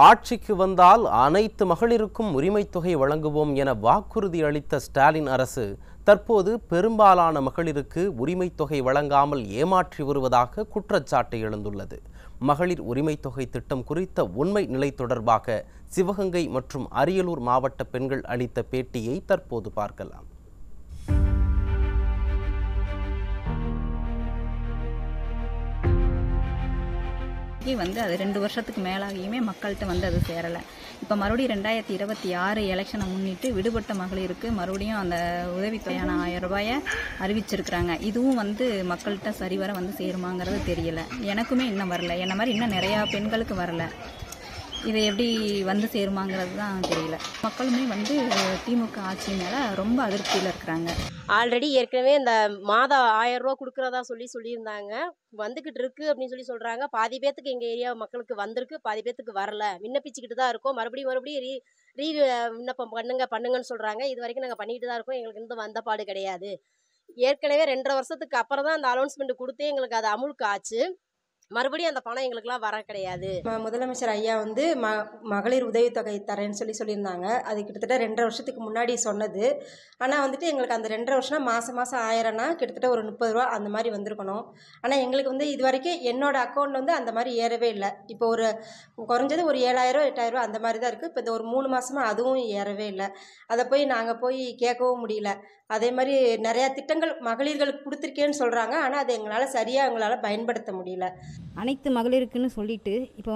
ஆட்சிக்கு வந்தால் அனைத்து மகளிருக்கும் உரிமைத் தொகை வழங்குவோம் என வாக்குறுதி அளித்த ஸ்டாலின் அரசு தற்போது பெரும்பாலான மகளிருக்கு உரிமைத் தொகை வழங்காமல் ஏமாற்றி வருவதாக குற்றச்சாட்டு எழுந்துள்ளது. மகளிர் உரிமைத் தொகை திட்டம் குறித்த உண்மை நிலை தொடர்பாக சிவகங்கை மற்றும் அரியலூர் மாவட்ட பெண்கள் அளித்த பேட்டியை தற்போது பார்க்கலாம். அது 2 வருஷத்துக்கு மேலாகியுமே மக்கள்கிட்ட அது சேரலை. இப்போ மறுபடியும் 2026 எலெக்ஷனை முன்னிட்டு விடுபட்ட மகளிருக்கு மறுபடியும் அந்த உதவித்தொகையான 1000 ரூபாயை அறிவிச்சிருக்கிறாங்க. இதுவும் மக்கள்கிட்ட சரிவர சேருமாங்கிறது தெரியல. எனக்குமே இன்னும் வரல. என்ன மாதிரி இன்னும் நிறையா பெண்களுக்கு வரல. இதை எப்படி சேருமாங்கிறது தான் தெரியல. மக்களுமே திமுக ஆட்சி மேலே ரொம்ப அதிருப்தியில் இருக்கிறாங்க. ஆல்ரெடி ஏற்கனவே இந்த மாதம் 1000 ரூபா கொடுக்குறதா சொல்லியிருந்தாங்க. வந்துக்கிட்டு இருக்கு அப்படின்னு சொல்கிறாங்க. பாதி பேத்துக்கு எங்கள் ஏரியா மக்களுக்கு வந்திருக்கு, பாதி பேத்துக்கு வரல. விண்ணப்பிச்சுக்கிட்டு தான் இருக்கோம். மறுபடியும் விண்ணப்பம் பண்ணுங்கன்னு சொல்கிறாங்க. இது வரைக்கும் நாங்கள் பண்ணிக்கிட்டு தான் இருக்கோம். எங்களுக்கு இந்த வந்த பாடு கிடையாது. ஏற்கனவே 2.5 வருஷத்துக்கு அப்புறம் தான் அந்த அனௌன்ஸ்மெண்ட் கொடுத்து எங்களுக்கு அது அமுலுக்கு ஆச்சு. மறுபடியும் அந்த பணம் எங்களுக்குலாம் வர கிடையாது. முதலமைச்சர் ஐயா மகளிர் உதவித்தொகை தரேன்னு சொல்லியிருந்தாங்க. அது கிட்டத்தட்ட 2.5 வருஷத்துக்கு முன்னாடி சொன்னது. ஆனால் எங்களுக்கு அந்த 2.5 வருஷம்னா மாதம் 1000னா கிட்டத்தட்ட ஒரு 30 ரூபா அந்த மாதிரி வந்திருக்கணும். ஆனால் எங்களுக்கு இது வரைக்கும் என்னோட அக்கௌண்ட்டில் அந்த மாதிரி ஏறவே இல்லை. இப்போ ஒரு குறைஞ்சது ஒரு 7000 8000 அந்த மாதிரி தான் இருக்குது. இப்போ இந்த ஒரு 3 மாதமாக அதுவும் ஏறவே இல்லை. அதை நாங்கள் போய் கேட்கவும் முடியல. அதே மாதிரி நிறையா திட்டங்கள் மகளிர்களுக்கு கொடுத்துருக்கேன்னு சொல்கிறாங்க. ஆனால் அது எங்களால் சரியாக எங்களால் பயன்படுத்த முடியல. அனைத்து மகளிருக்குன்னு சொல்லிட்டு இப்போ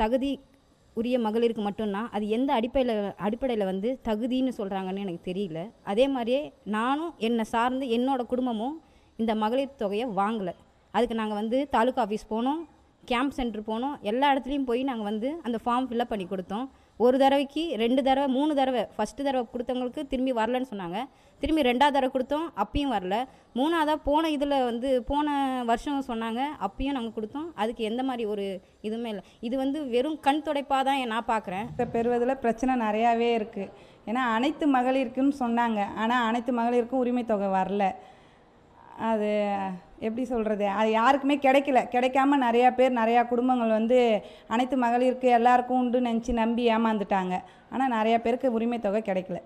தகுதி உரிய மகளிருக்கு மட்டும்னா அது எந்த அடிப்படையில் தகுதின்னு சொல்கிறாங்கன்னு எனக்கு தெரியல. அதே மாதிரியே நானும் என்னை சார்ந்து என்னோட குடும்பமும் இந்த மகளிர் தொகையை வாங்கலை. அதுக்கு நாங்கள் தாலுக்கா ஆஃபீஸ் போனோம், கேம்ப் சென்டர் போனோம். எல்லா இடத்துலையும் போய் நாங்கள் அந்த ஃபார்ம் ஃபில்அப் பண்ணி கொடுத்தோம். ஒரு தடவைக்கு 2 தடவை 3 தடவை ஃபஸ்ட்டு தடவை கொடுத்தவங்களுக்கு திரும்பி வரலன்னு சொன்னாங்க. திரும்பி 2ஆவது தடவை கொடுத்தோம், அப்பயும் வரல. 3ஆவதாக போன இதில் போன வருஷம் சொன்னாங்க, அப்பயும் நாங்கள் கொடுத்தோம். அதுக்கு எந்த மாதிரி ஒரு இதுவுமே இல்லை. இது வெறும் கண் துடைப்பாக தான் நான் பார்க்குறேன். பெறுவதில் பிரச்சனை நிறையாவே இருக்குது. ஏன்னா அனைத்து மகளிருக்குன்னு சொன்னாங்க, ஆனால் அனைத்து மகளிருக்கும் உரிமை தொகை வரல. அது எப்படி சொல்கிறது, அது யாருக்குமே கிடைக்காம நிறையா பேர் நிறையா குடும்பங்கள் அனைத்து மகளிருக்கு எல்லாருக்கும் உண்டு நினச்சி நம்பி ஏமாந்துட்டாங்க. ஆனால் நிறையா பேருக்கு உரிமை தொகை கிடைக்கல.